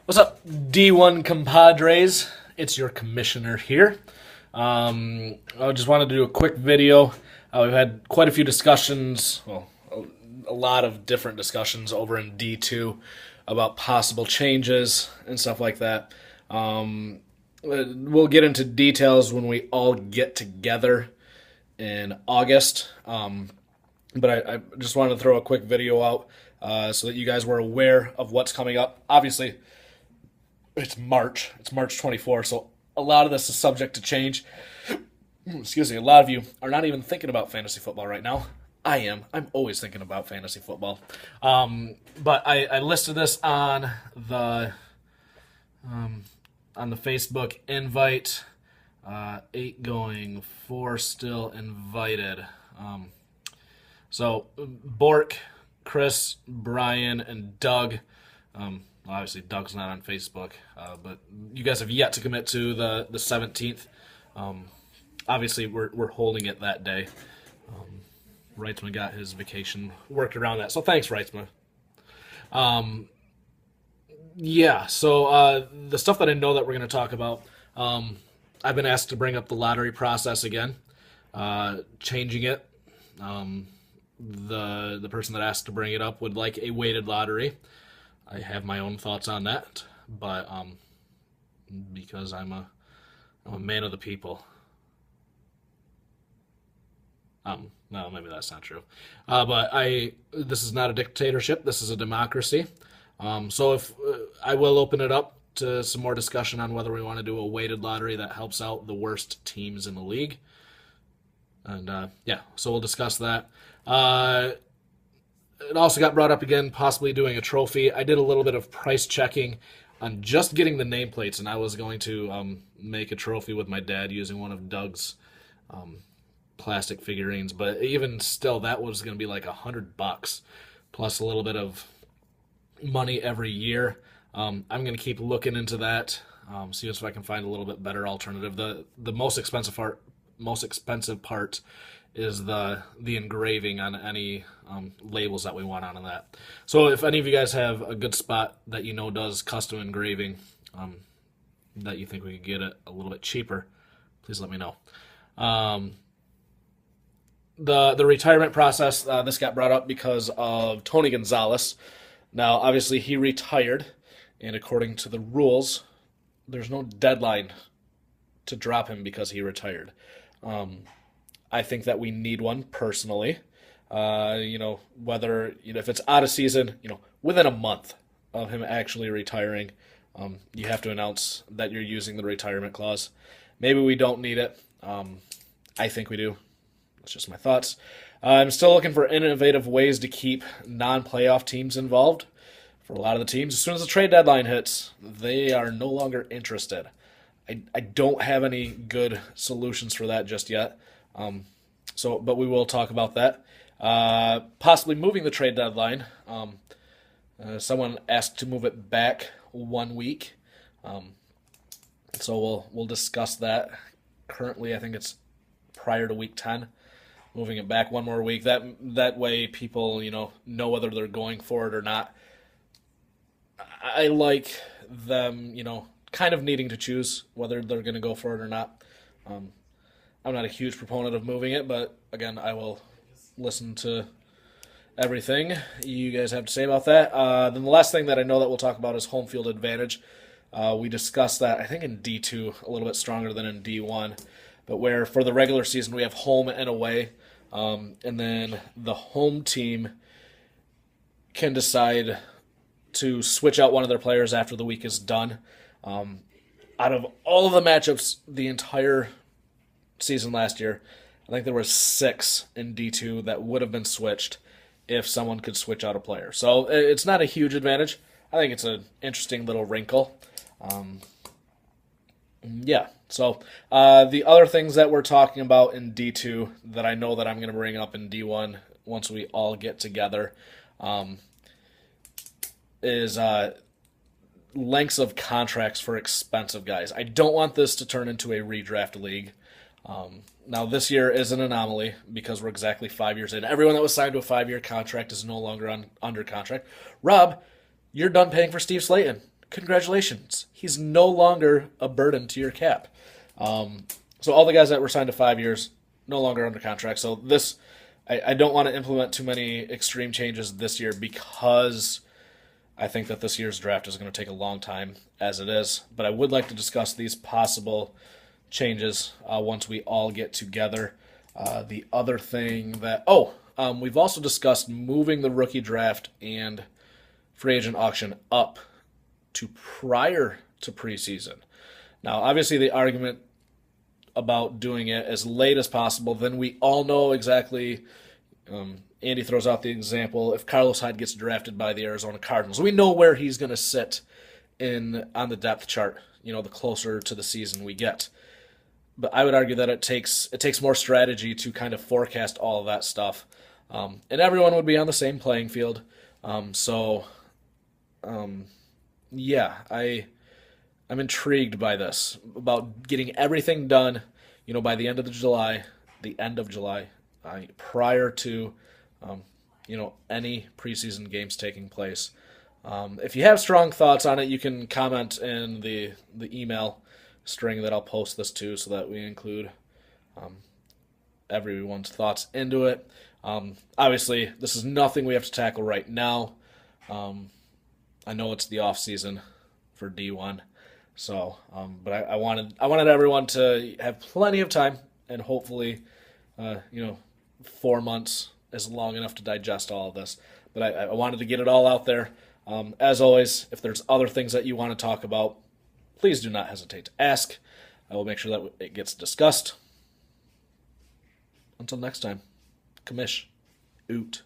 What's up, D1 compadres? It's your commissioner here. I just wanted to do a quick video. We've had quite a few discussions, well, a lot of different discussions over in D2 about possible changes and stuff like that. We'll get into details when we all get together in August. But I just wanted to throw a quick video out so that you guys were aware of what's coming up. Obviously, it's March. It's March 24th, so a lot of this is subject to change. Excuse me. A lot of you are not even thinking about fantasy football right now. I am. I'm always thinking about fantasy football. But I listed this on the Facebook invite. 8 going, 4 still invited. So Bork, Chris, Brian, and Doug. Obviously, Doug's not on Facebook, but you guys have yet to commit to the 17th. Obviously, we're holding it that day. Reitzman got his vacation worked around that, so thanks, Reitzman. Yeah, so the stuff that I know that we're going to talk about, I've been asked to bring up the lottery process again, changing it. The person that asked to bring it up would like a weighted lottery. I have my own thoughts on that, but because I'm a man of the people. No, maybe that's not true. But this is not a dictatorship. This is a democracy. So if I will open it up to some more discussion on whether we want to do a weighted lottery that helps out the worst teams in the league. And yeah, so we'll discuss that. It also got brought up again, possibly doing a trophy. I did a little bit of price checking on just getting the nameplates, and I was going to make a trophy with my dad using one of Doug's plastic figurines. But even still, that was going to be like $100 plus a little bit of money every year. I'm going to keep looking into that, see if I can find a little bit better alternative. The most expensive part is the engraving on any labels that we want on that. So if any of you guys have a good spot that you know does custom engraving, that you think we could get it a little bit cheaper, please let me know. The retirement process, this got brought up because of Tony Gonzalez. Now, obviously, he retired, and according to the rules, there's no deadline to drop him because he retired. I think that we need one personally. Whether if it's out of season, within a month of him actually retiring, you have to announce that you're using the retirement clause. Maybe we don't need it. I think we do. That's just my thoughts. I'm still looking for innovative ways to keep non-playoff teams involved. For a lot of the teams, as soon as the trade deadline hits, they are no longer interested. I don't have any good solutions for that just yet. But we will talk about that. Possibly moving the trade deadline. Someone asked to move it back 1 week. So we'll discuss that. Currently, I think it's prior to week 10. Moving it back 1 more week. That way people, know whether they're going for it or not. I like them, kind of needing to choose whether they're going to go for it or not. I'm not a huge proponent of moving it, but again, I will listen to everything you guys have to say about that. Then the last thing that I know that we'll talk about is home field advantage. We discussed that, I think, in D2 a little bit stronger than in D1, but where for the regular season we have home and away, and then the home team can decide to switch out one of their players after the week is done. Out of all of the matchups the entire season last year, I think there were 6 in D2 that would have been switched if someone could switch out a player. So it's not a huge advantage. I think it's an interesting little wrinkle. Yeah. So the other things that we're talking about in D2 that I know that I'm going to bring up in D1 once we all get together is lengths of contracts for expensive guys. I don't want this to turn into a redraft league. Now, this year is an anomaly because we're exactly 5 years in. Everyone that was signed to a 5-year contract is no longer under contract. Rob, you're done paying for Steve Slayton. congratulations. He's no longer a burden to your cap. So all the guys that were signed to 5 years, no longer under contract. So this, I don't want to implement too many extreme changes this year because I think that this year's draft is going to take a long time as it is. But I would like to discuss these possible changes once we all get together. The other thing that, we've also discussed moving the rookie draft and free agent auction up to prior to preseason. Now, obviously, the argument about doing it as late as possible, then we all know exactly. Andy throws out the example: if Carlos Hyde gets drafted by the Arizona Cardinals, we know where he's going to sit on the depth chart. The closer to the season we get. But I would argue that it takes more strategy to kind of forecast all of that stuff, and everyone would be on the same playing field. Yeah, I'm intrigued by this, about getting everything done, by the end of July, prior to, any preseason games taking place. If you have strong thoughts on it, you can comment in the email string that I'll post this to, so that we include everyone's thoughts into it. Obviously, this is nothing we have to tackle right now. I know it's the off season for D1. So, but I wanted everyone to have plenty of time, and hopefully, 4 months is long enough to digest all of this. But I wanted to get it all out there. As always, if there's other things that you want to talk about, please do not hesitate to ask. I will make sure that it gets discussed. Until next time, Kamish, Oot.